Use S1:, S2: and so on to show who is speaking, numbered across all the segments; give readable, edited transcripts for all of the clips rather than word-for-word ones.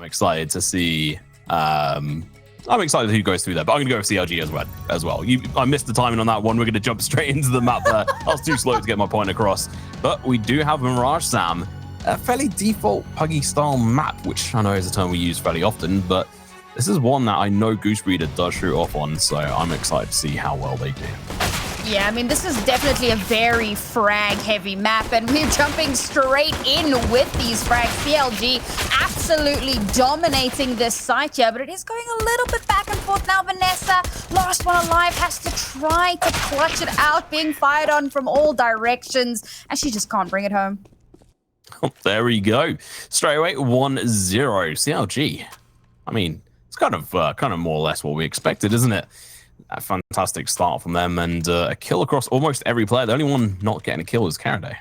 S1: excited to see. I'm excited who goes through there, but I'm going to go with CLG as well. I missed the timing on that one. We're going to jump straight into the map there. I was too slow to get my point across. But we do have Mirage, Sam. A fairly default Puggy style map, which I know is a term we use fairly often, but this is one that I know Goosebreeder does shoot off on, so I'm excited to see how well they do.
S2: Yeah, I mean, this is definitely a very frag-heavy map, and we're jumping straight in with these frags. CLG absolutely dominating this site here, but it is going a little bit back and forth now. Vanessa, last one alive, has to try to clutch it out, being fired on from all directions, and she just can't bring it home.
S1: Oh, there we go. Straight away, 1-0. CLG. I mean, it's kind of more or less what we expected, isn't it? A fantastic start from them, and a kill across almost every player. The only one not getting a kill is Caraday.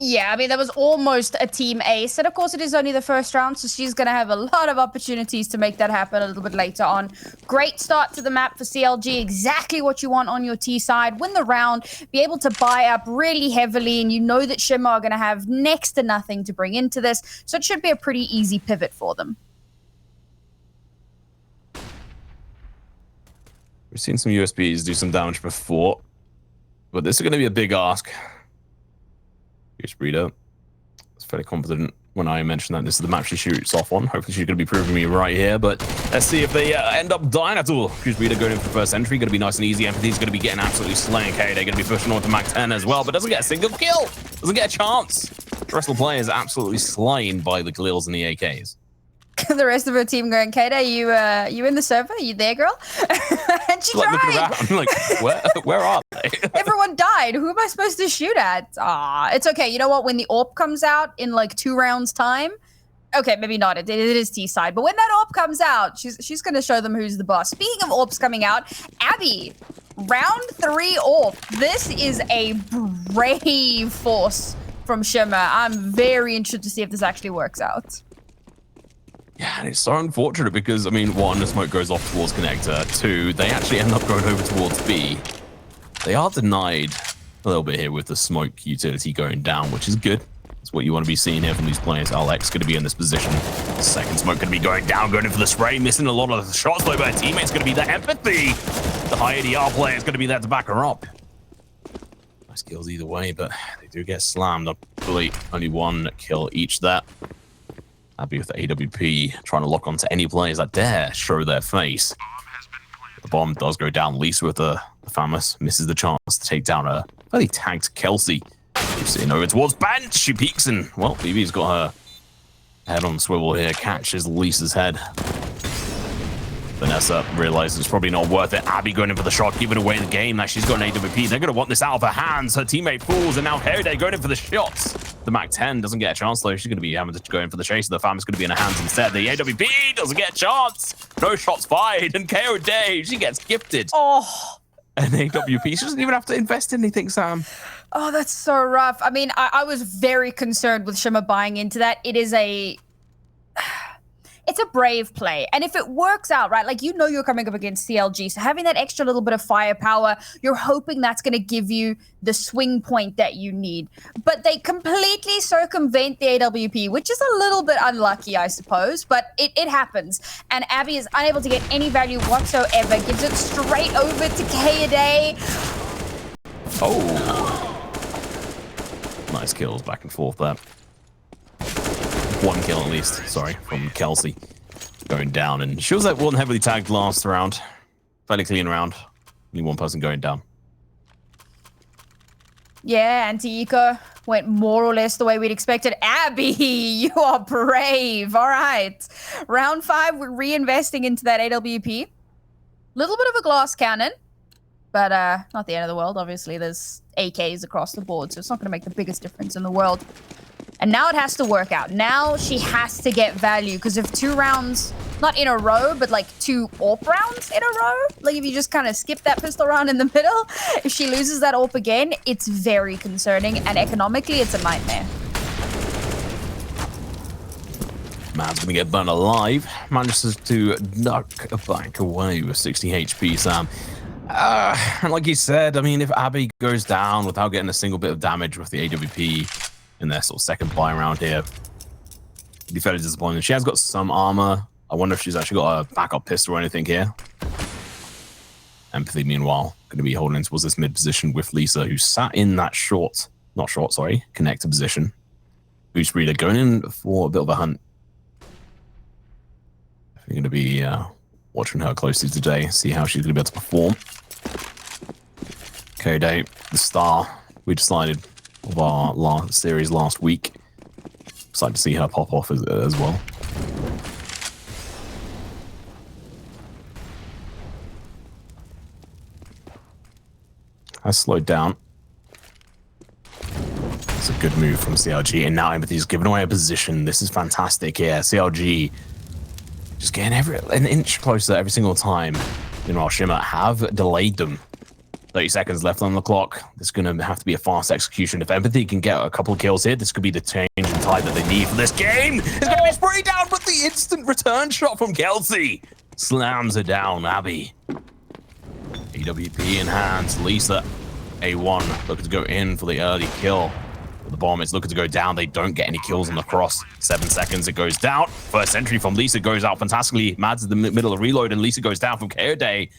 S2: Yeah, I mean, that was almost a team ace. And of course, it is only the first round, so she's going to have a lot of opportunities to make that happen a little bit later on. Great start to the map for CLG. Exactly what you want on your T side. Win the round, be able to buy up really heavily, and you know that Shimmer are going to have next to nothing to bring into this. So it should be a pretty easy pivot for them.
S1: We've seen some USBs do some damage before, but this is going to be a big ask. Goosebreeder. I was fairly confident when I mentioned that this is the map she shoots off on. Hopefully she's going to be proving me right here, but let's see if they end up dying at all. Goosebreeder going in for the first entry, going to be nice and easy. Empathy's going to be getting absolutely slaying. They're going to be pushing on to Mac 10 as well, but doesn't get a single kill. Doesn't get a chance. The rest of the players absolutely slain by the Khalils and the AKs.
S2: The rest of her team going, Kate, are you in the server? Are you there, girl? And she
S1: like,
S2: tried.
S1: Looking around, like, where are they?
S2: Everyone died. Who am I supposed to shoot at? It's okay. You know what? When the AWP comes out in like 2 rounds time, okay, maybe not. It is T side, but when that AWP comes out, she's going to show them who's the boss. Speaking of AWPs coming out, Abby, round 3 AWP. This is a brave force from Shimmer. I'm very interested to see if this actually works out.
S1: Yeah, and it's so unfortunate because, I mean, 1, the smoke goes off towards connector. 2, they actually end up going over towards B. They are denied a little bit here with the smoke utility going down, which is good. That's what you want to be seeing here from these players. Alex going to be in this position. Second smoke going to be going down, going in for the spray, missing a lot of the shots, though, but her teammate's going to be the empathy. The high ADR player is going to be there to back her up. Nice kills either way, but they do get slammed. I believe only 1 kill each there. Abby with the AWP trying to lock onto any players that dare show their face. The bomb does go down. Lisa with the famous misses the chance to take down a fairly tagged Kelsey. She's sitting over towards bench. She peeks and, well, BB's got her head on the swivel here. Catches Lisa's head. Vanessa realizes it's probably not worth it. Abby going in for the shot, giving away the game. Now she's got an AWP. They're going to want this out of her hands. Her teammate falls, and now Heriday going in for the shots. The Mac 10 doesn't get a chance, though. She's going to be having to go in for the chase. The fam is going to be in her hands instead. The AWP doesn't get a chance. No shots fired. And KO Day, she gets gifted.
S2: Oh.
S1: An AWP. She doesn't even have to invest in anything, Sam.
S2: Oh, that's so rough. I mean, I was very concerned with Shimmer buying into that. It's a brave play. And if it works out, right, like, you know you're coming up against CLG, so having that extra little bit of firepower, you're hoping that's going to give you the swing point that you need. But they completely circumvent the AWP, which is a little bit unlucky, I suppose, but it happens. And Abby is unable to get any value whatsoever, gives it straight over to K-A-Day.
S1: Oh. Nice kills back and forth there. 1 kill at least, sorry, from Kelsey going down. And she was that one heavily tagged last round. Fairly clean round. Only 1 person going down.
S2: Yeah, Anti-Eco went more or less the way we'd expected. Abby, you are brave. All right. Round 5, we're reinvesting into that AWP. Little bit of a glass cannon, but not the end of the world. Obviously, there's AKs across the board, so it's not going to make the biggest difference in the world. And now it has to work out. Now she has to get value, because if 2 rounds, not in a row, but like 2 AWP rounds in a row, like if you just kind of skip that pistol round in the middle, if she loses that AWP again, it's very concerning, and economically, it's a nightmare.
S1: Man's gonna get burned alive. Manages to duck back away with 60 HP, Sam. And like you said, I mean, if Abby goes down without getting a single bit of damage with the AWP in their sort of second buy round here, be fairly disappointing. She has got some armor. I wonder if she's actually got a backup pistol or anything here. Empathy, meanwhile, going to be holding in towards this mid position with Lisa, who sat in that connector position. Goosebreeder going in for a bit of a hunt. We're going to be watching her closely today, see how she's going to be able to perform. Koday, the star, we decided of our series last week. Excited to see her pop off as well. Has slowed down. It's a good move from CLG, and now Empathy's given away a position. This is fantastic here. CLG just getting an inch closer every single time. Meanwhile, Shimmer have delayed them. 30 seconds left on the clock. This is going to have to be a fast execution. If Empathy can get a couple of kills here, this could be the change in tide that they need for this game. It's going to be sprayed down, but the instant return shot from Kelsey slams her down. Abby. AWP in hands. Lisa, A1, looking to go in for the early kill. The bomb is looking to go down. They don't get any kills on the cross. 7 seconds, it goes down. First entry from Lisa goes out fantastically. Mads in the middle of reload, and Lisa goes down from Koday.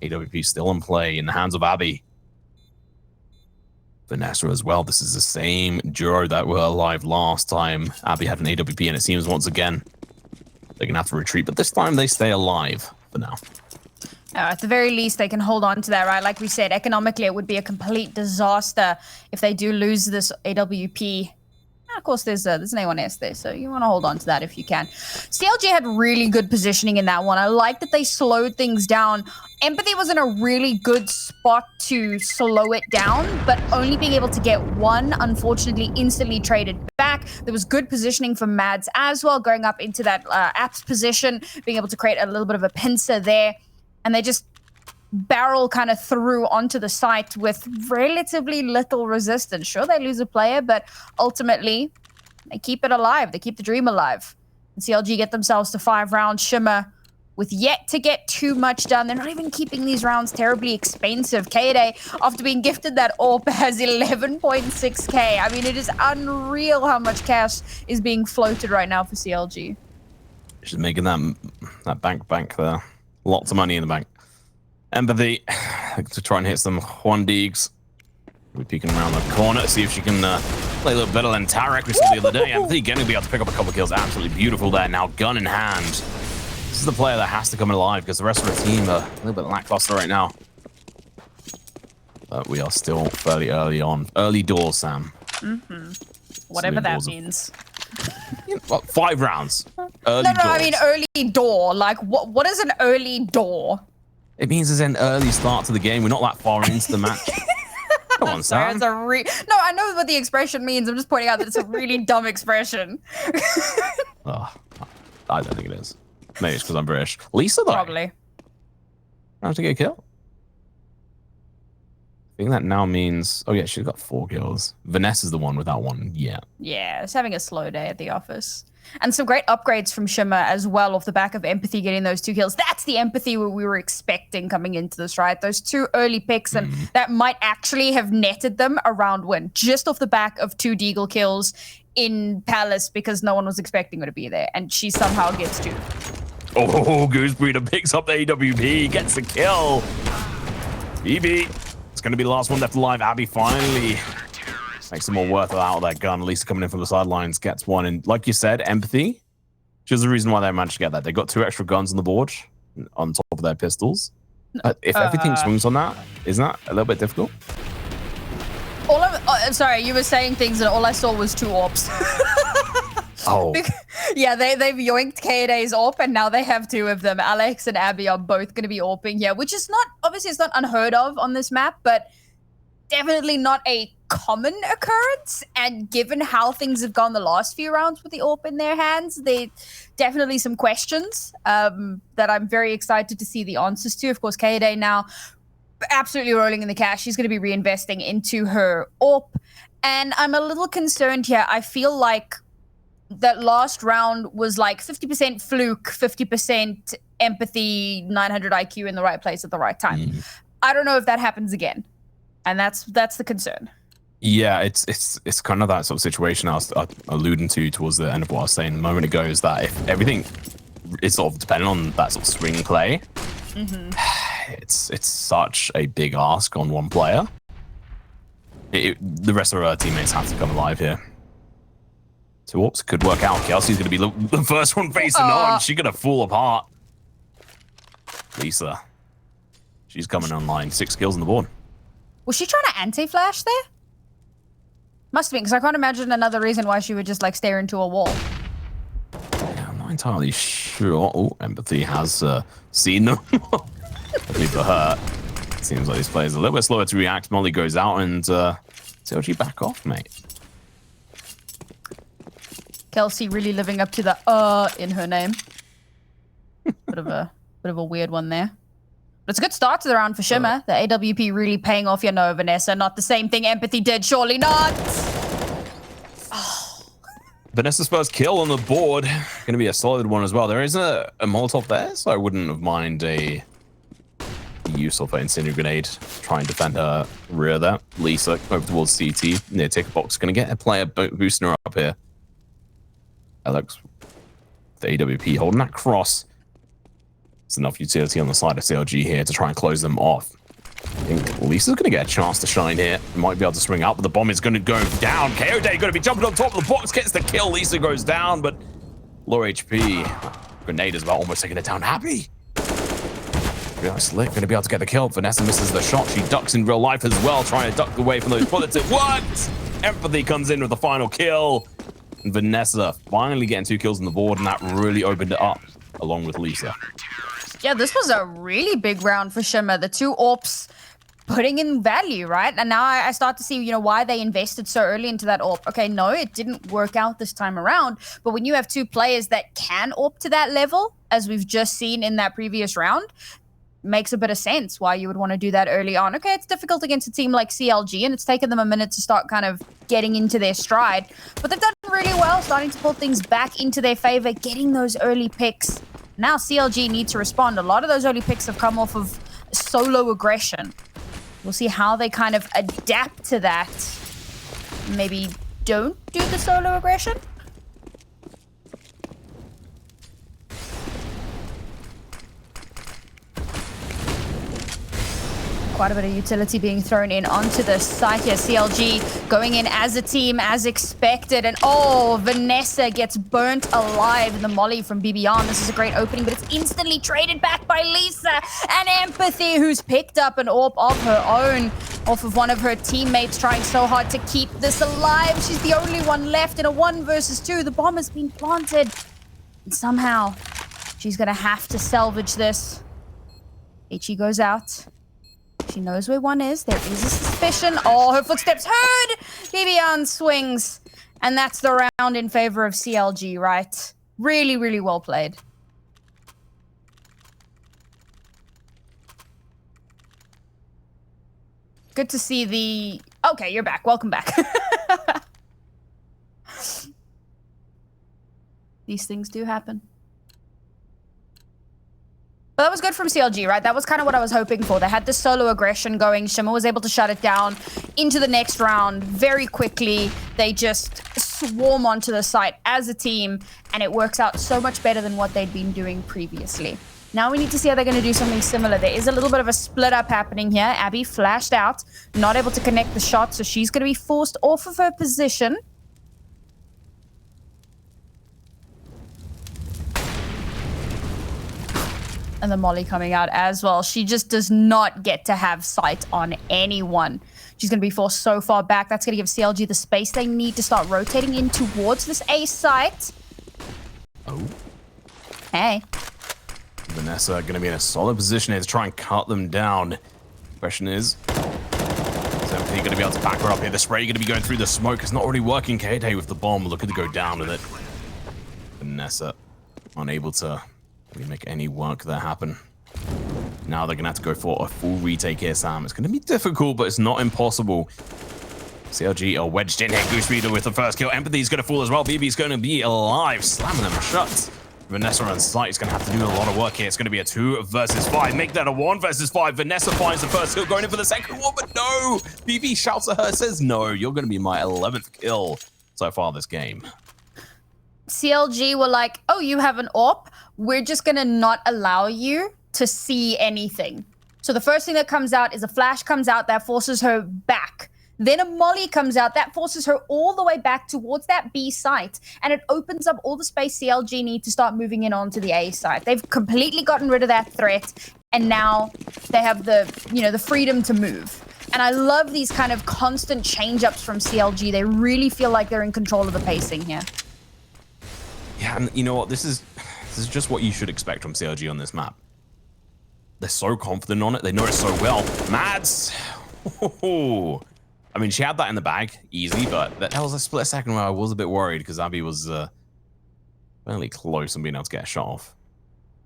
S1: AWP still in play in the hands of Abby. Vanessa as well. This is the same duo that were alive last time. Abby had an AWP, and it seems once again they're going to have to retreat. But this time they stay alive for now.
S2: At the very least, they can hold on to that, right? Like we said, economically, it would be a complete disaster if they do lose this AWP. And of course, there's an A1S there, so you want to hold on to that if you can. CLG had really good positioning in that one. I like that they slowed things down. Empathy was in a really good spot to slow it down, but only being able to get one, unfortunately, instantly traded back. There was good positioning from Mads as well, going up into that apps position, being able to create a little bit of a pincer there. And they just barrel kind of through onto the site with relatively little resistance. Sure, they lose a player, but ultimately, they keep it alive. They keep the dream alive. And CLG get themselves to 5 rounds. Shimmer, with yet to get too much done. They're not even keeping these rounds terribly expensive. Koday, after being gifted that AWP, has 11.6k. I mean, it is unreal how much cash is being floated right now for CLG.
S1: She's making that bank there. Lots of money in the bank. Empathy to try and hit some Juan Deegs. We're peeking around the corner to see if she can play a little better than Tarek we saw the other day. Empathy going to be able to pick up a couple of kills. Absolutely beautiful there. Now gun in hand. This is the player that has to come alive because the rest of the team are a little bit lackluster right now. But we are still fairly early on. Early doors, Sam.
S2: Whatever that means.
S1: Well, 5 rounds. Early
S2: no,
S1: doors.
S2: I mean early door. Like, what is an early door?
S1: It means it's an early start to the game. We're not that far into the match. Come on, Sam.
S2: No, I know what the expression means. I'm just pointing out that it's a really dumb expression.
S1: Oh, I don't think it is. Maybe it's because I'm British. Lisa, though.
S2: Probably.
S1: How to get a kill? I think that now means... Oh, yeah, she's got 4 kills. Vanessa's the one without one yet.
S2: Yeah, it's having a slow day at the office. And some great upgrades from Shimmer as well off the back of Empathy getting those 2 kills. That's the Empathy we were expecting coming into this, right? Those 2 early picks, and that might actually have netted them a round win. Just off the back of 2 Deagle kills in Palace because no one was expecting her to be there. And she somehow gets 2.
S1: Oh, Goosebreeder picks up the AWP, gets the kill. BB. It's going to be the last one left alive. Abby finally makes some more worth out of that gun. Lisa coming in from the sidelines gets one. And like you said, Empathy, which is the reason why they managed to get that. They got 2 extra guns on the board on top of their pistols. If everything swings on that, isn't that a little bit difficult?
S2: Sorry, you were saying things and all I saw was 2 AWPs.
S1: Oh.
S2: Yeah, they've yoinked Koday's AWP and now they have 2 of them. Alex and Abby are both going to be AWPing here, which is not, obviously it's not unheard of on this map, but definitely not a common occurrence. And given how things have gone the last few rounds with the AWP in their hands, they definitely some questions that I'm very excited to see the answers to. Of course, Koday now absolutely rolling in the cash. She's going to be reinvesting into her AWP. And I'm a little concerned here. I feel like that last round was like 50% fluke, 50% empathy, 900 IQ in the right place at the right time. I don't know if that happens again. And that's the concern.
S1: Yeah, it's kind of that sort of situation I was alluding to towards the end of what I was saying a moment ago, is that if everything is sort of dependent on that sort of swing play, it's such a big ask on one player. The rest of our teammates have to come alive here. So whoops, could work out. Kelsey's going to be the first one facing on. She's going to fall apart. Lisa, she's coming online. 6 kills on the board.
S2: Was she trying to anti-flash there? Must have been, because I can't imagine another reason why she would just like stare into a wall.
S1: Yeah, I'm not entirely sure. Oh, Empathy has seen them. At least for her. Seems like this player's a little bit slower to react. Molly goes out and CLG back off, mate.
S2: Kelsey really living up to the in her name. Bit of a weird one there. But it's a good start to the round for Shimmer. The AWP really paying off. You know, Vanessa, not the same thing Empathy did. Surely not. Oh.
S1: Vanessa's first kill on the board. Going to be a solid one as well. There is a Molotov there, so I wouldn't have mind a use of an incendiary grenade. Try and defend her rear there. Lisa over towards CT. Near ticker box. Going to get a player boosting her up here. Alex, the AWP holding that cross. It's enough utility on the side of CLG here to try and close them off. I think Lisa's going to get a chance to shine here. Might be able to swing out, but the bomb is going to go down. KO Day going to be jumping on top of the box, gets the kill. Lisa goes down, but low HP. Grenade is about almost taking it down. Happy. Slick going to be able to get the kill. Vanessa misses the shot. She ducks in real life as well, trying to duck away from those bullets. It worked! Empathy comes in with the final kill. And Vanessa finally getting 2 kills on the board, and that really opened it up, along with Lisa.
S2: Yeah, this was a really big round for Shimmer. The 2 AWPs putting in value, right? And now I start to see, you know, why they invested so early into that AWP. Okay, no, it didn't work out this time around. But when you have 2 players that can AWP to that level, as we've just seen in that previous round, makes a bit of sense why you would want to do that early on. Okay, it's difficult against a team like CLG, and it's taken them a minute to start kind of getting into their stride. But they've done really well, starting to pull things back into their favor, getting those early picks. Now CLG need to respond. A lot of those early picks have come off of solo aggression. We'll see how they kind of adapt to that. Maybe don't do the solo aggression. Quite a bit of utility being thrown in onto the site here. CLG going in as a team, as expected. And oh, Vanessa gets burnt alive in the molly from BiBiAhn. This is a great opening, but it's instantly traded back by Lisa. And Empathy, who's picked up an AWP of her own off of one of her teammates, trying so hard to keep this alive. She's the only one left in a 1 versus 2. The bomb has been planted. And somehow, she's going to have to salvage this. Ichi goes out. She knows where 1 is. There is a suspicion. Oh, her footsteps heard! BiBiAhn swings. And that's the round in favor of CLG, right? Really, really well played. Good to see the... Okay, you're back. Welcome back. These things do happen. But that was good from CLG, right? That was kind of what I was hoping for. They had the solo aggression going. Shimmer was able to shut it down into the next round very quickly. They just swarm onto the site as a team, and it works out so much better than what they'd been doing previously. Now we need to see how they're going to do something similar. There is a little bit of a split up happening here. Abby flashed out, not able to connect the shot, so she's going to be forced off of her position. And the molly coming out as well. She just does not get to have sight on anyone. She's going to be forced so far back. That's going to give CLG the space they need to start rotating in towards this A site.
S1: Oh.
S2: Hey.
S1: Vanessa going to be in a solid position here to try and cut them down. Question is Empathy going to be able to back her up here. The spray going to be going through the smoke. It's not already working. K-Day with the bomb looking to go down with it. Vanessa unable to really make any work there happen. Now they're going to have to go for a full retake here, Sam. It's going to be difficult, but it's not impossible. CLG are wedged in here. Goosebreeder with the first kill. Empathy's going to fall as well. BB's going to be alive, slamming them shut. Vanessa on site is going to have to do a lot of work here. It's going to be a 2 versus 5. Make that a 1 versus 5. Vanessa finds the first kill, going in for the second one, but no. BB shouts at her, says, no, you're going to be my 11th kill so far this game.
S2: CLG were like, oh, you have an AWP? We're just going to not allow you to see anything. So the first thing that comes out is a flash comes out that forces her back. Then a molly comes out that forces her all the way back towards that B site, and it opens up all the space CLG need to start moving in onto the A site. They've completely gotten rid of that threat, and now they have the, you know, the freedom to move. And I love these kind of constant change-ups from CLG. They really feel like they're in control of the pacing here.
S1: Yeah, and you know what? This is just what you should expect from CLG on this map. They're so confident on it. They know it so well. Mads. I mean, she had that in the bag, easy, but that was a split second where I was a bit worried because Abby was fairly close on being able to get a shot off.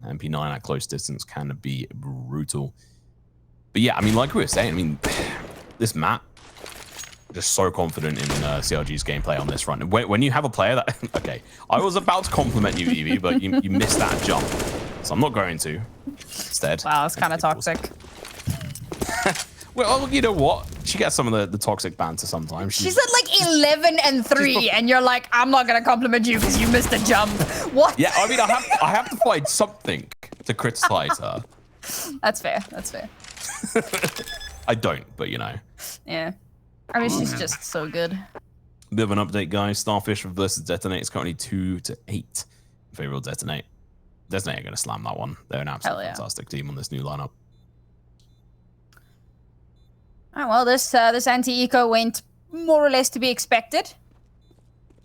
S1: MP9 at close distance can be brutal. But yeah, I mean, like we were saying, I mean, this map, just so confident in CLG's gameplay on this front. When you have a player that, okay, I was about to compliment you, Evie, but you missed that jump. So I'm not going to. Instead.
S2: Wow, it's kind of toxic.
S1: Well, you know what? She gets some of the toxic banter sometimes.
S2: She's at like 11 and 3, and you're like, I'm not gonna compliment you because you missed a jump. What?
S1: Yeah, I mean, I have to find something to criticize her.
S2: That's fair. That's fair.
S1: I don't, but you know.
S2: Yeah. I mean, she's just so good.
S1: Bit of an update, guys. Starfish versus Detonate is currently 2-8 in favor of Detonate. Detonate are going to slam that one. They're an absolutely fantastic team on this new lineup.
S2: All right, well, this anti-eco went more or less to be expected.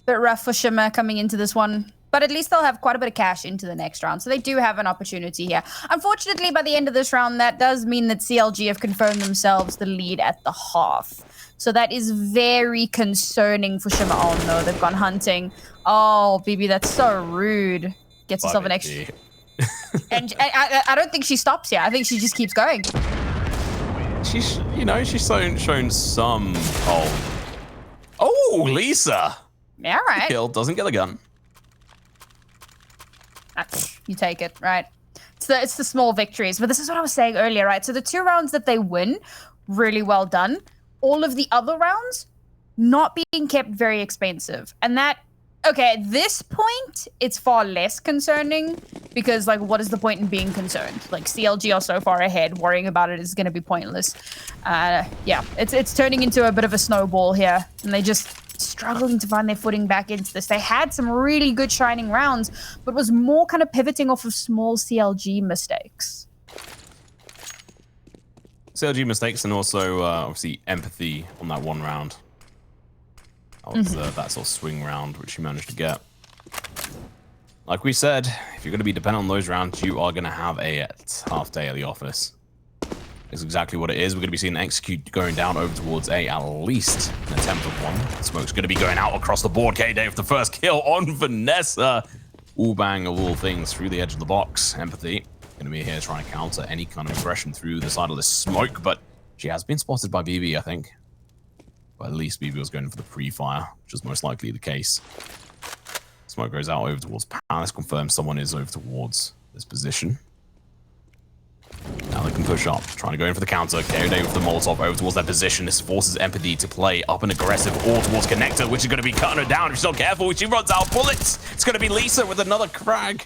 S2: Bit rough for Shimmer coming into this one, but at least they'll have quite a bit of cash into the next round, so they do have an opportunity here. Unfortunately, by the end of this round, that does mean that CLG have confirmed themselves the lead at the half. So that is very concerning for Shimmer. Oh no, they've gone hunting. Oh, BB, that's so rude. Gets herself an extra. And I don't think she stops here. I think she just keeps going.
S1: She's, you know, she's shown some. Oh, Lisa.
S2: Yeah, right.
S1: Kill, doesn't get a gun.
S2: You take it, right? It's the small victories. But this is what I was saying earlier, right? So the 2 rounds that they win, really well done. All of the other rounds, not being kept very expensive. And that, okay, at this point, it's far less concerning because, like, what is the point in being concerned? Like, CLG are so far ahead, worrying about it is going to be pointless. Yeah, it's turning into a bit of a snowball here, and they just struggling to find their footing back into this. They had some really good shining rounds, but was more kind of pivoting off of small CLG mistakes.
S1: CLG mistakes and also obviously empathy on that one round. That was that sort of swing round which you managed to get. Like we said, if you're going to be dependent on those rounds, you are going to have a half day at the office. It's exactly what it is. We're going to be seeing Execute going down over towards A, at least an attempt of one. Smoke's going to be going out across the board. K-Day with the first kill on Vanessa. All bang of all things through the edge of the box. Empathy going to be here trying to counter any kind of aggression through the side of the smoke, but she has been spotted by BB, I think. But at least BB was going for the pre-fire, which is most likely the case. Smoke goes out over towards Palace, confirms someone is over towards this position. Now they can push up, trying to go in for the counter. K-Day with the Molotov over towards that position. This forces Empathy to play up and aggressive all towards Connector, which is going to be cutting her down if she's not careful. She runs out of bullets. It's going to be Lisa with another crag.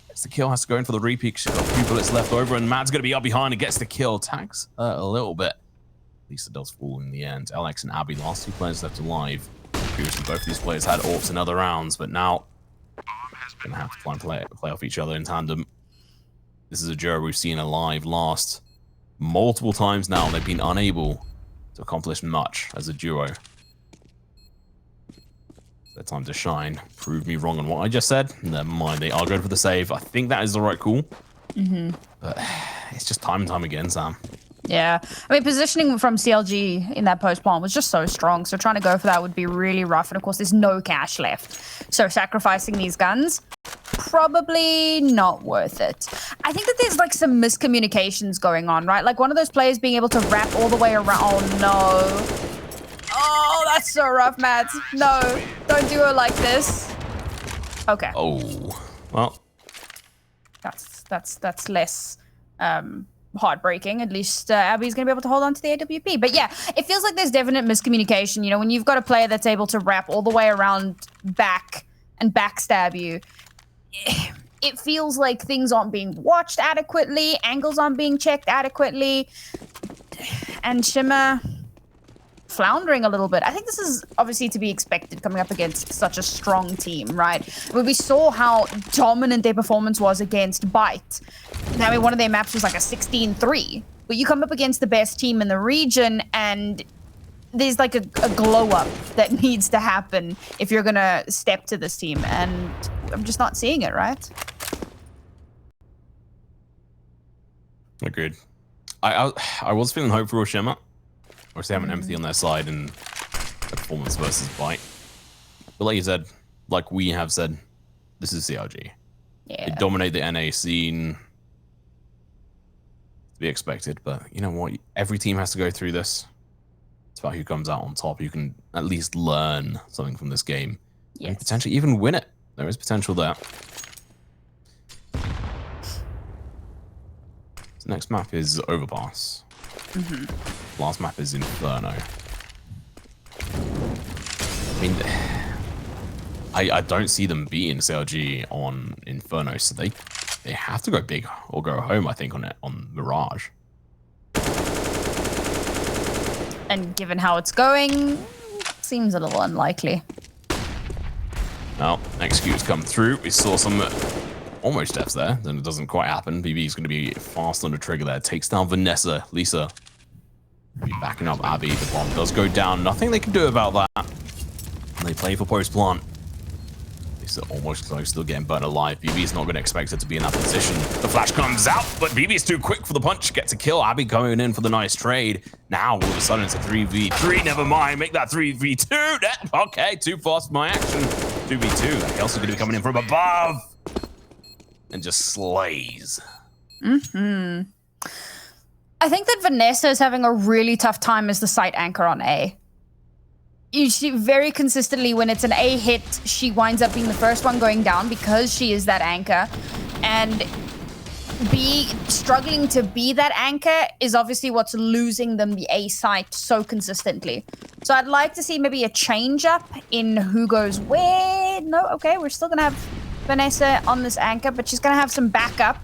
S1: Gets the kill, has to go in for the repeat. She's got a few bullets left over, and Mad's going to be up behind and gets the kill. Tags a little bit. Lisa does fall in the end. Alex and Abby, last 2 players left alive. Previously, both of these players had AWPs in other rounds, but now going to have to try and play off each other in tandem. This is a duo we've seen alive last multiple times now. They've been unable to accomplish much as a duo. Their time to shine. Prove me wrong on what I just said. Never mind, they are going for the save. I think that is the right call. But it's just time and time again, Sam.
S2: Yeah, I mean, positioning from CLG in that post plant was just so strong. So trying to go for that would be really rough. And of course, there's no cash left. So sacrificing these guns, probably not worth it. I think that there's like some miscommunications going on, right? Like one of those players being able to wrap all the way around. Oh no. Oh, that's so rough, Mads. No, don't do it like this. Okay.
S1: Oh, well,
S2: that's less heartbreaking. At least Abby's gonna be able to hold on to the AWP. But yeah, it feels like there's definite miscommunication. You know, when you've got a player that's able to wrap all the way around back and backstab you, it feels like things aren't being watched adequately, angles aren't being checked adequately, and Shimmer floundering a little bit. I think this is obviously to be expected coming up against such a strong team, right? But we saw how dominant their performance was against Byte. I mean, one of their maps was like a 16-3. But you come up against the best team in the region, and there's like a glow up that needs to happen if you're gonna step to this team, and I'm just not seeing it, right?
S1: Agreed. I was feeling hopeful for Shimmer. Or they have an empathy on their side in performance versus Byte. But like you said, like we have said, this is CLG.
S2: Yeah.
S1: They dominate the NA scene. To be expected, but you know what? Every team has to go through this. It's about who comes out on top, who can at least learn something from this game.
S2: Yes.
S1: And potentially even win it. There is potential there. The next map is Overpass. Last map is Inferno. I mean, I don't see them beating CLG on Inferno, so they have to go big or go home, I think, on Mirage.
S2: And given how it's going, seems a little unlikely.
S1: Now, next Q's come through. We saw some almost deaths there. Then it doesn't quite happen. BB is going to be fast on the trigger there. Takes down Vanessa. Lisa be backing up Abby. The bomb does go down. Nothing they can do about that. And they play for post plant. Lisa almost close, still getting burnt alive. BB's not going to expect her to be in that position. The flash comes out, but BB's too quick for the punch. Gets a kill. Abby going in for the nice trade. Now all of a sudden it's a 3v3. Never mind. Make that 3v2. Okay, too fast for my action. 2v2. Kelsey's going to be coming in from above. And just slays.
S2: I think that Vanessa is having a really tough time as the site anchor on A. You see very consistently when it's an A hit, she winds up being the first one going down because she is that anchor. And B, struggling to be that anchor is obviously what's losing them the A site so consistently. So I'd like to see maybe a change up in who goes where. No, okay, we're still going to have Vanessa on this anchor, but she's going to have some backup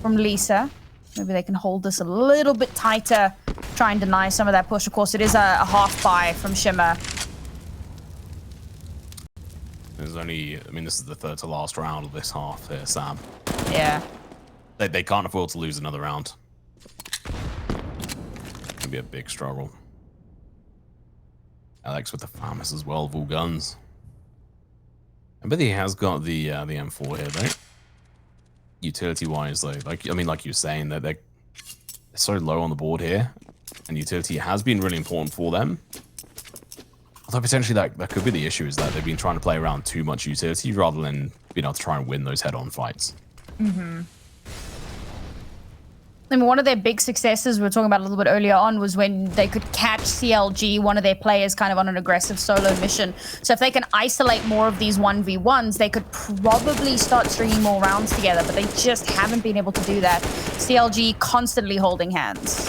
S2: from Lisa. Maybe they can hold this a little bit tighter, try and deny some of that push. Of course, it is a half buy from Shimmer.
S1: There's only, I mean, this is the third to last round of this half here, Sam.
S2: Yeah.
S1: They can't afford to lose another round. It's gonna be a big struggle. Alex with the FAMAS as well, of all guns. I bet he has got the M4 here, though. Utility-wise, though, like you were saying, that they're so low on the board here, and utility has been really important for them. Although potentially that could be the issue, is that they've been trying to play around too much utility rather than being able to try and win those head-on fights.
S2: I mean, one of their big successes we were talking about a little bit earlier on was when they could catch CLG, one of their players, kind of on an aggressive solo mission. So if they can isolate more of these 1v1s, they could probably start stringing more rounds together, but they just haven't been able to do that. CLG constantly holding hands.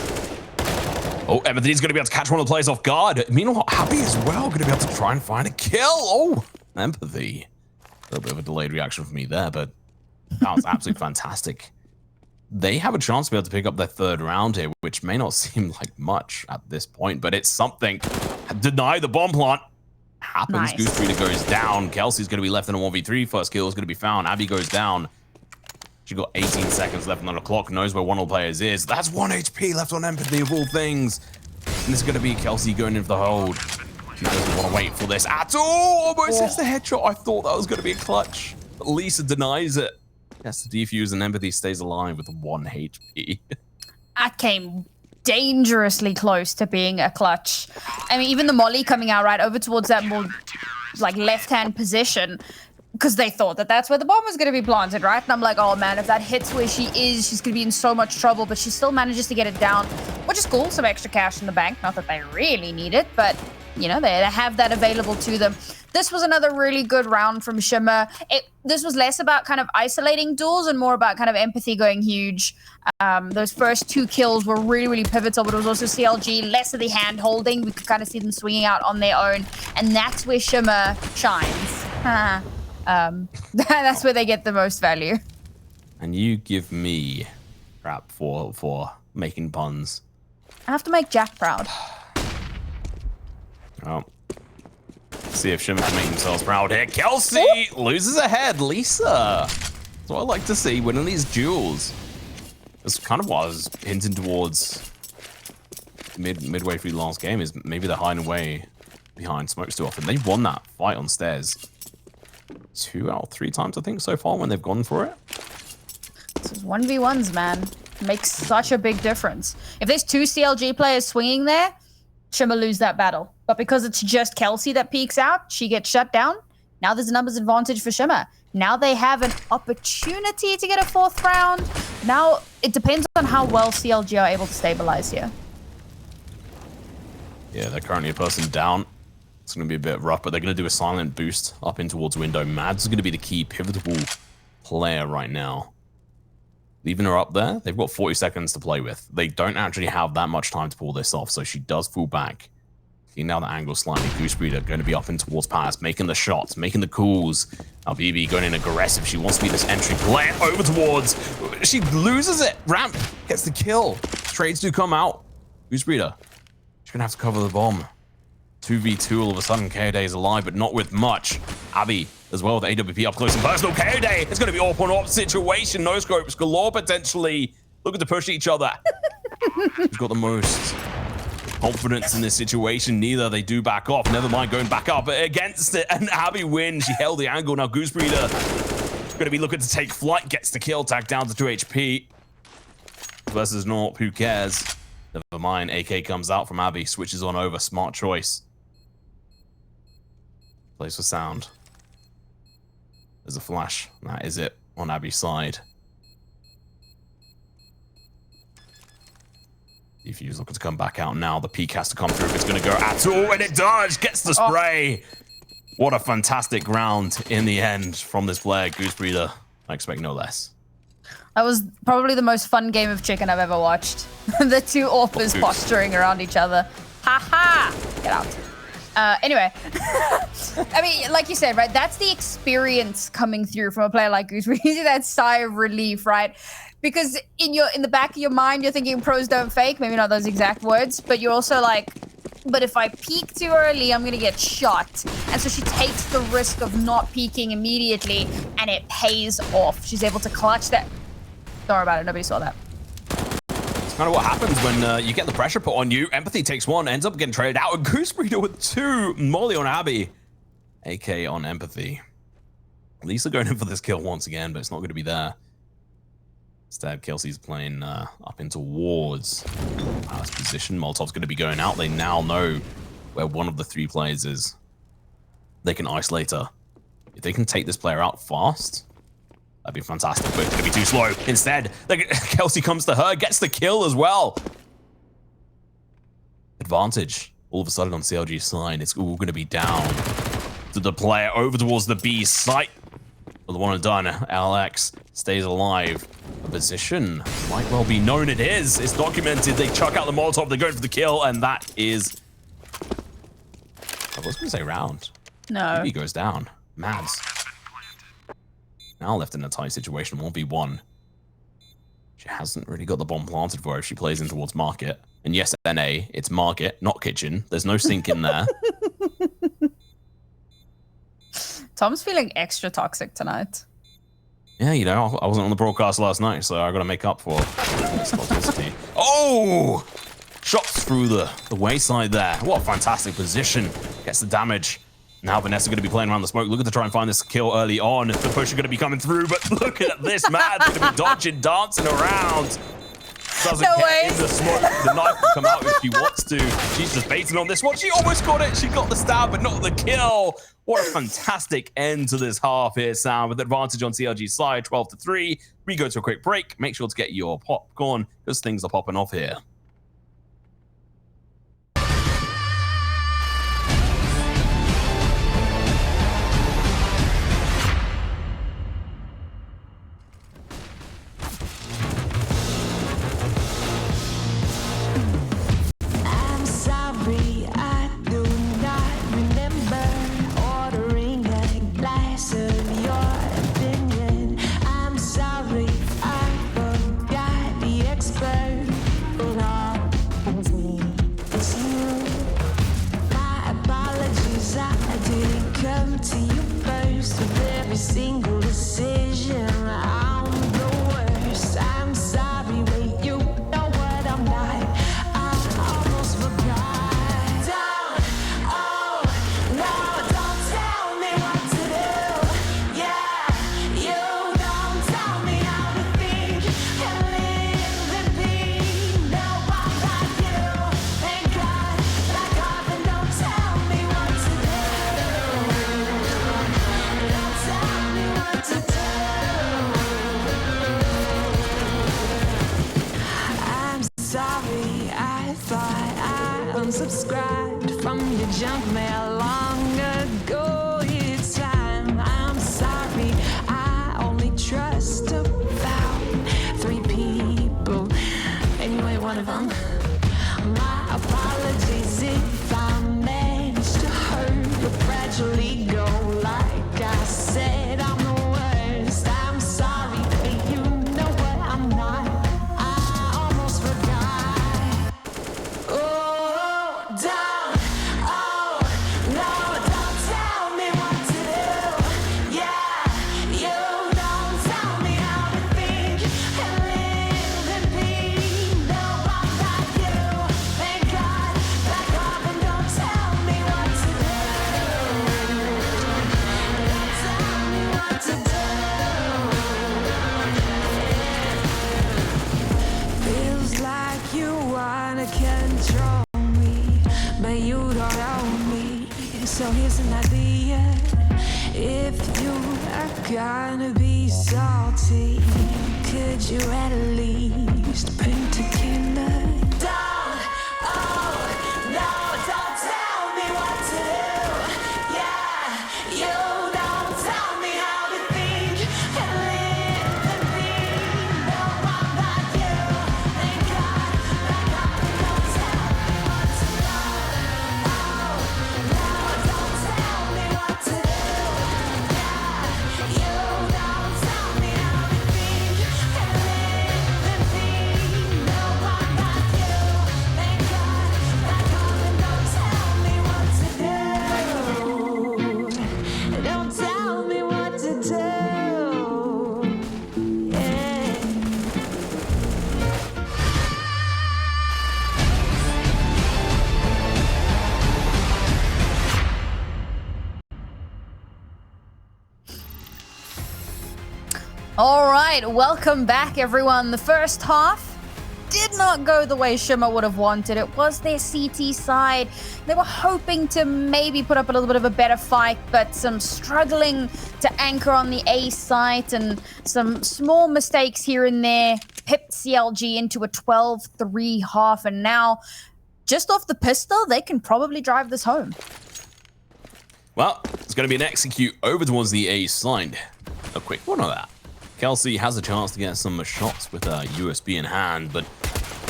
S1: Oh, Empathy's going to be able to catch one of the players off guard. Meanwhile, Happy as well, going to be able to try and find a kill. Oh, Empathy. A little bit of a delayed reaction from me there, but that was absolutely fantastic. They have a chance to be able to pick up their third round here, which may not seem like much at this point, but it's something. Deny the bomb plant. Happens.
S2: Nice.
S1: Goosebreeder goes down. Kelsey's going to be left in a 1v3. First kill is going to be found. Abby goes down. She got 18 seconds left on the clock. Knows where one of the players is. That's 1 HP left on Empathy, of all things. And this is going to be Kelsey going in for the hold. She doesn't want to wait for this at all. Almost hits the headshot. I thought that was going to be a clutch. But Lisa denies it. Yes, the defuse, and Empathy stays alive with 1 HP.
S2: That came dangerously close to being a clutch. I mean, even the molly coming out right over towards that more like left-hand position, because they thought that that's where the bomb was going to be planted, right? And I'm like, oh man, if that hits where she is, she's going to be in so much trouble, but she still manages to get it down, which is cool. Some extra cash in the bank. Not that they really need it, but you know, they have that available to them. This was another really good round from Shimmer. This was less about kind of isolating duels and more about kind of empathy going huge. Those first 2 kills were really, really pivotal, but it was also CLG, less of the hand holding. We could kind of see them swinging out on their own, and that's where Shimmer shines. That's where they get the most value.
S1: And you give me crap for making puns.
S2: I have to make Jack proud.
S1: Oh. See if Shimmer can make themselves proud here. Kelsey loses ahead. Lisa. That's what I like to see, winning these duels. That's kind of what I was hinting towards midway through the last game, is maybe they're hiding away behind smokes too often. They've won that fight on stairs 2 out of 3 times, I think, so far when they've gone for it.
S2: This is 1v1s, man. Makes such a big difference. If there's 2 CLG players swinging there, Shimmer lose that battle. But because it's just Kelsey that peeks out, she gets shut down. Now there's a numbers advantage for Shimmer. Now they have an opportunity to get a 4th round. Now it depends on how well CLG are able to stabilize here.
S1: Yeah, they're currently a person down. It's going to be a bit rough, but they're going to do a silent boost up in towards window. Mads is going to be the key pivotal player right now. Leaving her up there, they've got 40 seconds to play with. They don't actually have that much time to pull this off, so she does fall back. See, now the angle slightly. Goosebreeder going to be up in towards Pass, making the shots, making the calls. Now BB going in aggressive. She wants to be this entry player over towards. She loses it. Ramp gets the kill. Trades do come out. Goosebreeder, she's going to have to cover the bomb. 2v2 all of a sudden. KOD is alive, but not with much. Abby as well with AWP up close and personal. KOD, it's going to be off-on-off situation. No scopes galore potentially. Looking to push each other. Who's got the most confidence in this situation? Neither. They do back off. Never mind going back up against it. And Abby wins. She held the angle. Now Goosebreeder going to be looking to take flight. Gets the kill. Tag down to 2 HP. Versus Norp. Who cares? Never mind. AK comes out from Abby. Switches on over. Smart choice. Plays for sound. There's a flash. That is it on Abby's side. If he's looking to come back out now, the peak has to come through if it's going to go at all, and it does! Gets the spray! What a fantastic round in the end from this player, Goosebreeder. I expect no less.
S2: That was probably the most fun game of chicken I've ever watched. The 2 AWPers posturing around each other. Ha ha! Get out. Anyway, I mean, like you said, right? That's the experience coming through from a player like Goosebreeder. You see that sigh of relief, right? Because in the back of your mind, you're thinking pros don't fake. Maybe not those exact words, but you're also like, but if I peek too early, I'm gonna get shot. And so she takes the risk of not peeking immediately, and it pays off. She's able to clutch that. Don't worry about it. Nobody saw that.
S1: Kind of what happens when you get the pressure put on you. Empathy takes 1, ends up getting traded out. And Goosebreeder with 2. Molly on Abby. AK on Empathy. Lisa going in for this kill once again, but it's not going to be there. Instead, Kelsey's playing up in towards Palace position. Molotov's going to be going out. They now know where one of the 3 players is. They can isolate her. If they can take this player out fast, that'd be fantastic, but it's going to be too slow. Instead, Kelsey comes to her, gets the kill as well. Advantage, all of a sudden on CLG's side. It's all going to be down to the player over towards the B site. But the one and done, LX stays alive. The position might well be known. It is. It's documented. They chuck out the Molotov. They're going for the kill, and that is... I was going to say round.
S2: No.
S1: He goes down. Mads. Now left in a tight situation, 1v1. She hasn't really got the bomb planted for her if she plays in towards market. And yes, NA, it's market, not kitchen. There's no sink in there.
S2: Tom's feeling extra toxic tonight.
S1: Yeah, you know, I wasn't on the broadcast last night, so I got to make up for this toxicity. Oh! Shots through the wayside there. What a fantastic position. Gets the damage. Now Vanessa going to be playing around the smoke, looking to try and find this kill early on. The push is going to be coming through, but look at this, Mad's going to be dodging, dancing around. Doesn't get in the smoke. The knife will come out if she wants to. She's just baiting on this one. She almost got it. She got the stab, but not the kill. What a fantastic end to this half here, Sam, with advantage on CLG's side, 12-3. We go to a quick break. Make sure to get your popcorn because things are popping off here.
S3: junk mail long ago. It's time. I'm sorry. I only trust about 3 people. Anyway, one of them. My apologies if I managed to hurt your fragile ego. Like I said, I'm the worst. I'm sorry, but you know what I'm not. I almost forgot. Oh, don't, oh, no, don't tell me what to do. Yeah, you don't tell me how to think and live and be. No, I'm not you. Thank God, back off and don't tell me what to do. Don't tell me what to do. Feels like you wanna control me, but you don't own me. So here's an idea. If you are gonna be salty, could you at least bring tequila? Don't, oh, no, don't tell me what to do. Yeah, you don't tell me how to think and live and be. No, I'm not you. Thank God, back up and don't tell me what to do. Oh, no, don't tell me what to do. Yeah, you don't tell me how to think and live and be. No, I'm not you. Thank God, back up and don't tell me what to do. Don't tell me what to do. Yeah.
S2: All right, welcome back, everyone. The first half did not go the way Shimmer would have wanted. It was their CT side. They were hoping to maybe put up a little bit of a better fight, but some struggling to anchor on the A site and some small mistakes here and there pipped CLG into a 12-3 half. And now, just off the pistol, they can probably drive this home.
S1: Well, it's going to be an execute over towards the A side. A quick one on that. Kelsey has a chance to get some shots with a USB in hand, but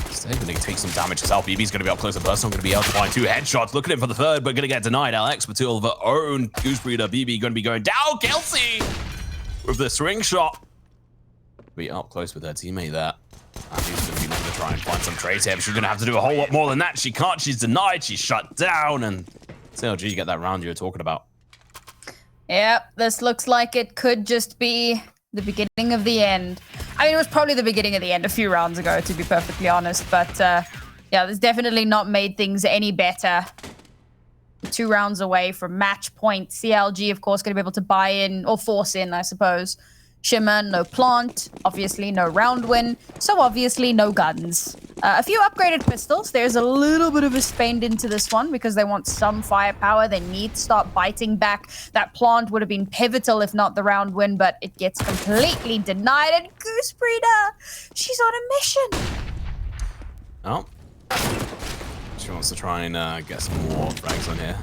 S1: instead going to take some damage herself. BB's going to be up close and personal, going to be able to find 2 headshots. Looking in for the third, but going to get denied. LX with 2 of her own. Goosebreeder, BB going to be going down. Kelsey with the swing shot. Be up close with her teammate there. And he's going to be looking to try and find some trades here. But she's going to have to do a whole lot more than that. She can't. She's denied. She's shut down. And CLG get that round you were talking about.
S2: Yep, this looks like it could just be the beginning of the end. I mean, it was probably the beginning of the end a few rounds ago, to be perfectly honest. But yeah, this definitely not made things any better. 2 rounds away from match point. CLG, of course, going to be able to buy in, or force in, I suppose. Shimmer, no plant. Obviously, no round win. So obviously, no guns. A few upgraded pistols. There's a little bit of a spend into this one because they want some firepower. They need to start biting back. That plant would have been pivotal if not the round win, but it gets completely denied. And Goosebreeder, she's on a mission.
S1: Oh. She wants to try and get some more frags on here.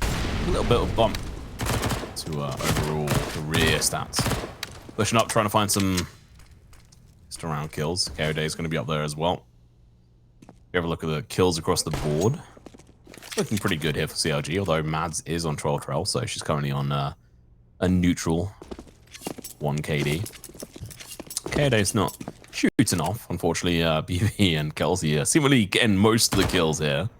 S1: A little bit of bump to overall career stats. Pushing up, trying to find some extra round kills. KO Day is going to be up there as well. If you have a look at the kills across the board, it's looking pretty good here for CLG, although Mads is on Troll, so she's currently on a neutral 1 KD. KO Day is not shooting off, unfortunately. BB and Kelsey are seemingly getting most of the kills here.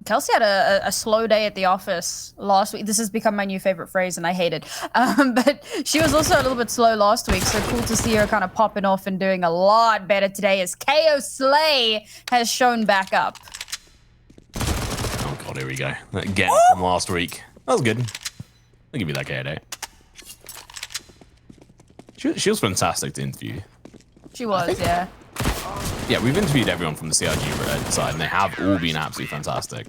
S2: Kelsey had a slow day at the office last week. This has become my new favorite phrase, and I hate it. But she was also a little bit slow last week, so cool to see her kind of popping off and doing a lot better today as KO Slay has shown back up.
S1: Oh god, here we go. Again from last week. That was good. I'll give you that KO Day. She was fantastic to interview.
S2: She was, yeah.
S1: Yeah, we've interviewed everyone from the CLG side, and they have all been absolutely fantastic.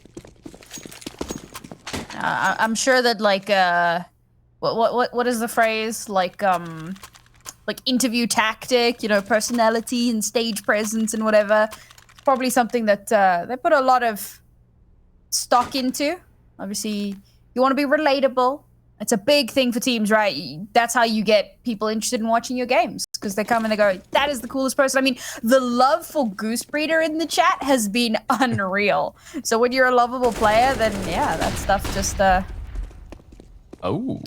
S2: I'm sure that like what is the phrase, like interview tactic, you know, personality and stage presence and whatever. Probably something that they put a lot of stock into. Obviously, you want to be relatable. It's a big thing for teams, right? That's how you get people interested in watching your games, because they come and they go, that is the coolest person. I mean, the love for Goosebreeder in the chat has been unreal. So when you're a lovable player, then yeah, that stuff just...
S1: Oh.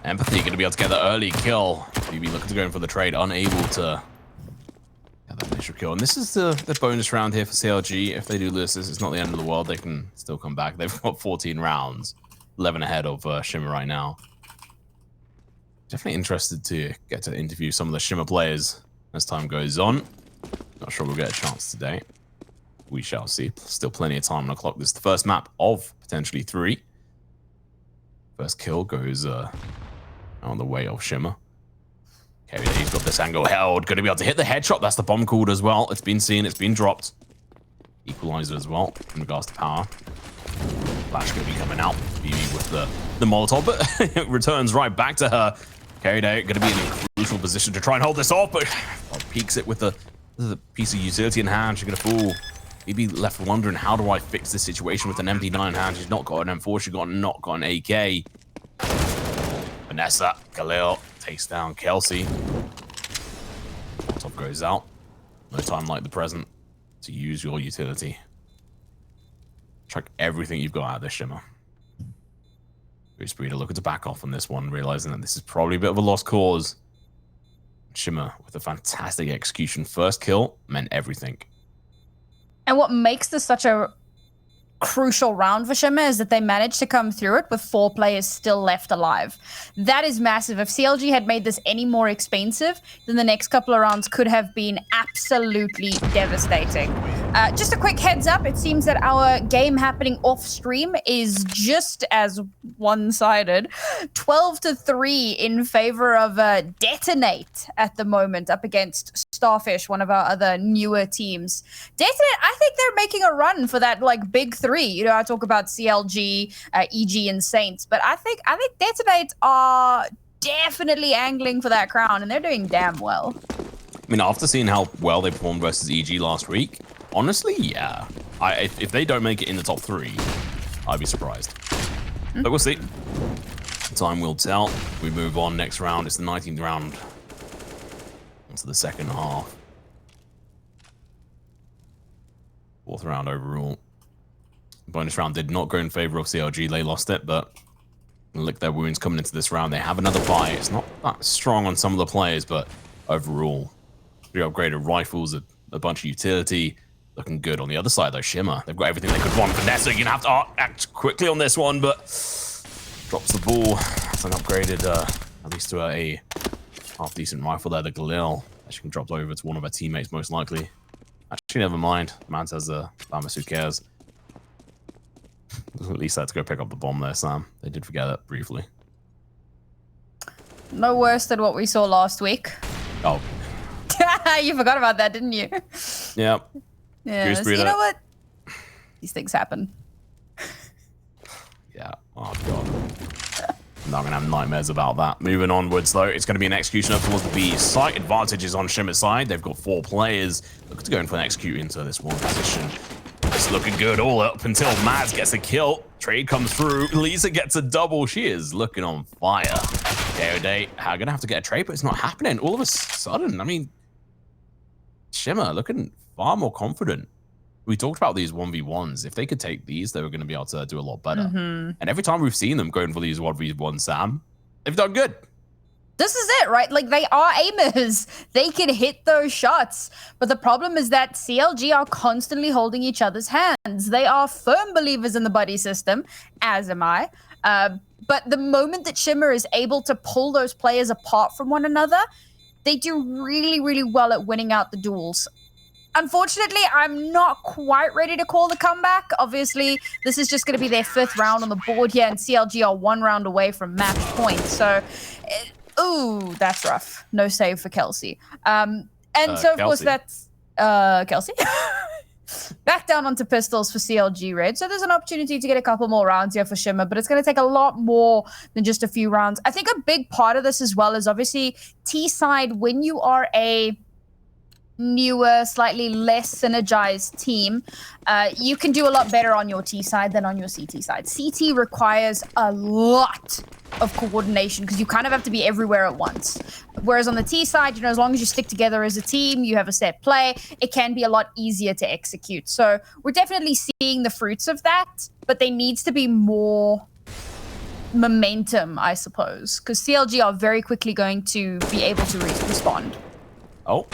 S1: Empathy going to be able to get the early kill. BiBi looking to go in for the trade, unable to get that initial kill. And this is the bonus round here for CLG. If they do lose this, it's not the end of the world. They can still come back. They've got 14 rounds. 11 ahead of Shimmer right now. Definitely interested to get to interview some of the Shimmer players as time goes on. Not sure we'll get a chance today. We shall see. Still plenty of time on the clock. This is the first map of potentially 3. First kill goes on the way of Shimmer. Okay, he's got this angle held. Going to be able to hit the headshot. That's the bomb called as well. It's been seen. It's been dropped. Equalizer as well in regards to power. Flash going to be coming out. BiBi with the Molotov, but it returns right back to her. Carried out, going to be in a crucial position to try and hold this off, but peeks it with the piece of utility in hand. She's going to fall. BiBi left wondering, how do I fix this situation with an MP9 in hand? She's not got an M4, she's not got an AK. Vanessa, Khalil takes down Kelsey. Molotov goes out. No time like the present to use your utility. Chuck everything you've got out of this Shimmer. Goosebreeder looking to back off on this one, realizing that this is probably a bit of a lost cause. Shimmer with a fantastic execution. First kill meant everything.
S2: And what makes this such a crucial round for Shimmer is that they managed to come through it with 4 players still left alive. That is massive. If CLG had made this any more expensive, then the next couple of rounds could have been absolutely devastating. Just a quick heads up, it seems that our game happening off stream is just as one-sided. 12-3 in favor of Detonate at the moment, up against Starfish, one of our other newer teams. Detonate, I think they're making a run for that like big 3. You know, I talk about CLG, EG, and Saints, but I think Detonate are definitely angling for that crown, and they're doing damn well.
S1: I mean, after seeing how well they performed versus EG last week, honestly, yeah. If they don't make it in the top 3, I'd be surprised. But we'll see. Time will tell. We move on. Next round. It's the 19th round. Onto the second half. 4th round overall. Bonus round did not go in favor of CLG. They lost it, but lick their wounds coming into this round. They have another buy. It's not that strong on some of the players, but overall, 3 upgraded rifles, a bunch of utility. Looking good on the other side, though. Shimmer, they've got everything they could want. Vanessa, you're going to have to act quickly on this one, but drops the ball. It's an upgraded, at least to a half-decent rifle there, the Galil. She can drop over to one of her teammates, most likely. Actually, never mind. Mans has the Bamas, who cares? At least I had to go pick up the bomb there, Sam. They did forget it briefly.
S2: No worse than what we saw last week.
S1: Oh.
S2: You forgot about that, didn't you?
S1: Yep.
S2: Yeah, so you know what? These things happen.
S1: Yeah. Oh, God. I'm not going to have nightmares about that. Moving onwards, though, it's going to be an execution up towards the B site. Advantages on Shimmer's side. They've got 4 players. Looking to go in for an execute into this one position. It's looking good all up until Mads gets a kill. Trade comes through. Lisa gets a double. She is looking on fire. Day going to have to get a trade, but it's not happening. All of a sudden, I mean, Shimmer looking far more confident. We talked about these 1v1s. If they could take these, they were going to be able to do a lot better. And every time we've seen them going for these 1v1s, Sam, they've done good.
S2: This is it, right? Like, they are aimers. They can hit those shots. But the problem is that CLG are constantly holding each other's hands. They are firm believers in the buddy system, as am I. But the moment that Shimmer is able to pull those players apart from one another, they do really, really well at winning out the duels. Unfortunately, I'm not quite ready to call the comeback. Obviously, this is just going to be their 5th round on the board here, and CLG are 1 round away from match point. So, ooh, that's rough. No save for Kelsey. So, of course, that's Kelsey. Back down onto pistols for CLG Red. So there's an opportunity to get a couple more rounds here for Shimmer, but it's going to take a lot more than just a few rounds. I think a big part of this as well is obviously T-side, when you are a newer, slightly less synergized team, you can do a lot better on your T side than on your CT side. CT requires a lot of coordination because you kind of have to be everywhere at once. Whereas on the T side, you know, as long as you stick together as a team, you have a set play, it can be a lot easier to execute. So we're definitely seeing the fruits of that, but there needs to be more momentum, I suppose, because CLG are very quickly going to be able to respond.
S1: Oh,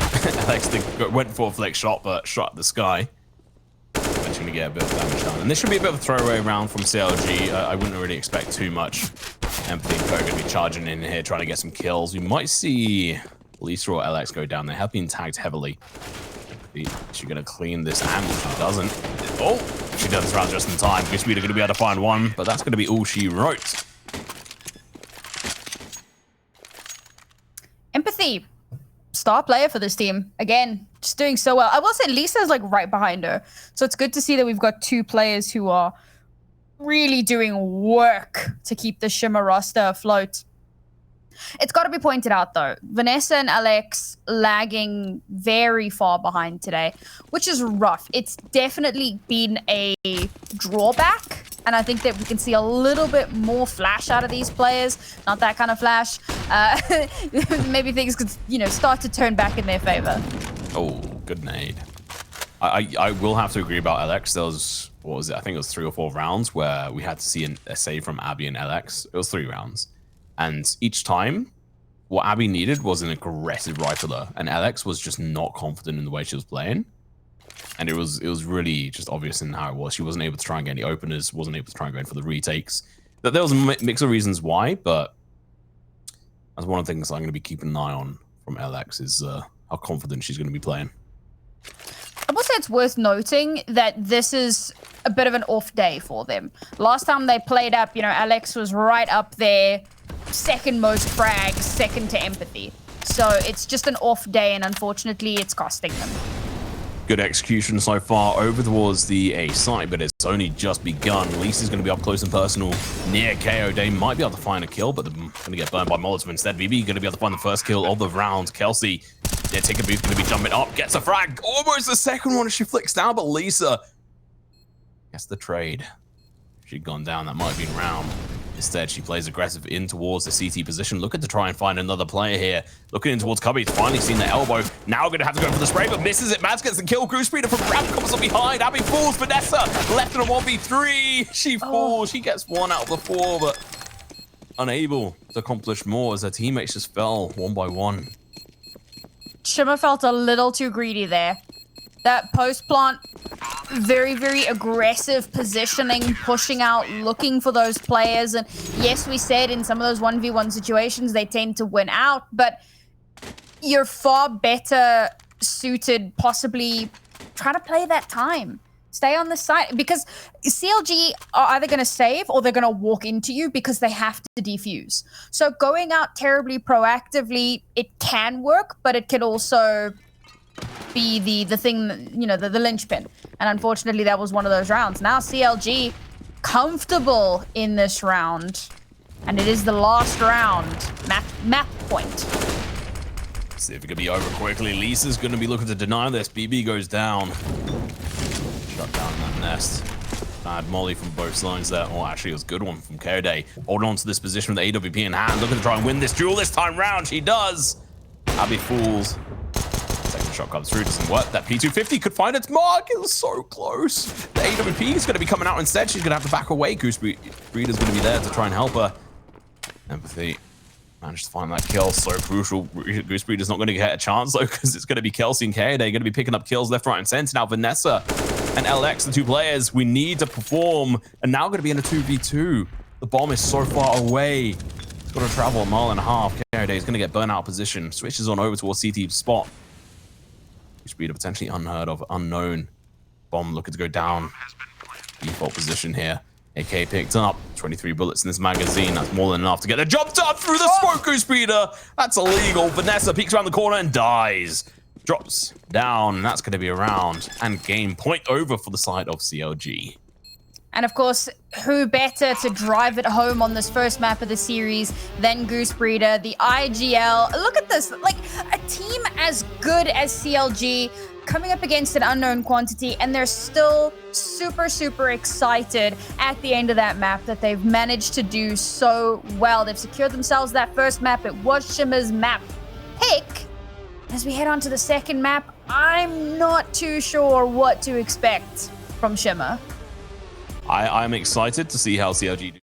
S1: Alex went for a flick shot, but shot at the sky. Eventually going to get a bit of damage done. And this should be a bit of a throwaway round from CLG. I wouldn't really expect too much. Empathy and Co are going to be charging in here, trying to get some kills. We might see Lisa or LX go down. They have been tagged heavily. She's going to clean this angle. She doesn't. Oh, she does this round just in time. Goosebreeder going to be able to find one, but that's going to be all she wrote.
S2: Empathy. Star player for this team. Again, just doing so well. I will say Lisa's like right behind her. So it's good to see that we've got two players who are really doing work to keep the Shimmer roster afloat. It's got to be pointed out though, Vanessa and Alex lagging very far behind today, which is rough. It's definitely been a drawback. And I think that we can see a little bit more flash out of these players. Not that kind of flash. Maybe things could, you know, start to turn back in their favor.
S1: Oh, good nade. I will have to agree about Alex. There was, what was it? I think it was 3 or 4 rounds where we had to see a save from Abby and Alex. It was 3 rounds. And each time, what Abby needed was an aggressive rifler. And Alex was just not confident in the way she was playing. And it was really just obvious in how it was. She wasn't able to try and get any openers, wasn't able to try and go in for the retakes. There was a mix of reasons why, but that's one of the things I'm going to be keeping an eye on from Alex is how confident she's going to be playing.
S2: I will say it's worth noting that this is a bit of an off day for them. Last time they played up, you know, Alex was right up there, second most frags, second to Empathy. So it's just an off day, and unfortunately, it's costing them.
S1: Good execution so far over towards the A site, but it's only just begun. Lisa's going to be up close and personal near KO. They might be able to find a kill, but they're going to get burned by Molotov instead. BB going to be able to find the first kill of the round. Kelsey, their ticket booth going to be jumping up, gets a frag, almost the second one as she flicks down, but Lisa gets the trade. If she'd gone down, that might have been round. Instead, she plays aggressive in towards the CT position, looking to try and find another player here. Looking in towards Cubby, finally seen the elbow. Now going to have to go for the spray, but misses it. Mads gets the kill. Goosebreeder from Ram comes up behind. Abby falls. Vanessa left in a 1v3. She falls. She gets 1 out of the 4, but unable to accomplish more as her teammates just fell 1 by 1.
S2: Shimmer felt a little too greedy there. That post plant, very, very aggressive positioning, pushing out, looking for those players. And yes, we said in some of those 1v1 situations, they tend to win out, but you're far better suited possibly trying to play that time. Stay on the side, because CLG are either going to save or they're going to walk into you because they have to defuse. So going out terribly proactively, it can work, but it can also be the thing, you know, the linchpin. And unfortunately, that was one of those rounds. Now CLG comfortable in this round. And it is the last round. Map point.
S1: See if it could be over quickly. Lisa's going to be looking to deny this. BB goes down. Shut down that nest. Bad molly from both sides there. Oh, actually, it was a good one from Kode. Holding on to this position with the AWP in hand. Looking to try and win this duel this time round. She does. Abby falls. Second shot comes through, doesn't work. That P250 could find its mark. It was so close. The AWP is going to be coming out instead. She's going to have to back away. Goosebreeder's going to be there to try and help her. Empathy managed to find that kill. So crucial. Goosebreeder's not going to get a chance though, because it's going to be Kelsey and Kay. They're going to be picking up kills left, right, and center. Now Vanessa and LX, the 2 players, we need to perform. And now going to be in a 2v2. The bomb is so far away. It's got to travel a mile and a half. Kay is going to get burnt out of position. Switches on over towards CT spot. Speed of potentially unheard of, unknown. Bomb looking to go down. Default position here. AK picked up. 23 bullets in this magazine. That's more than enough to get the jump done through the smoke. Goosebreeder. That's illegal. Vanessa peeks around the corner and dies. Drops down. That's going to be a round. And game point over for the side of CLG.
S2: And of course, who better to drive it home on this first map of the series than Goosebreeder, the IGL. Look at this, like a team as good as CLG coming up against an unknown quantity, and they're still super, super excited at the end of that map that they've managed to do so well. They've secured themselves that first map. It was Shimmer's map pick. As we head on to the second map, I'm not too sure what to expect from Shimmer.
S1: I'm excited to see how CLG do.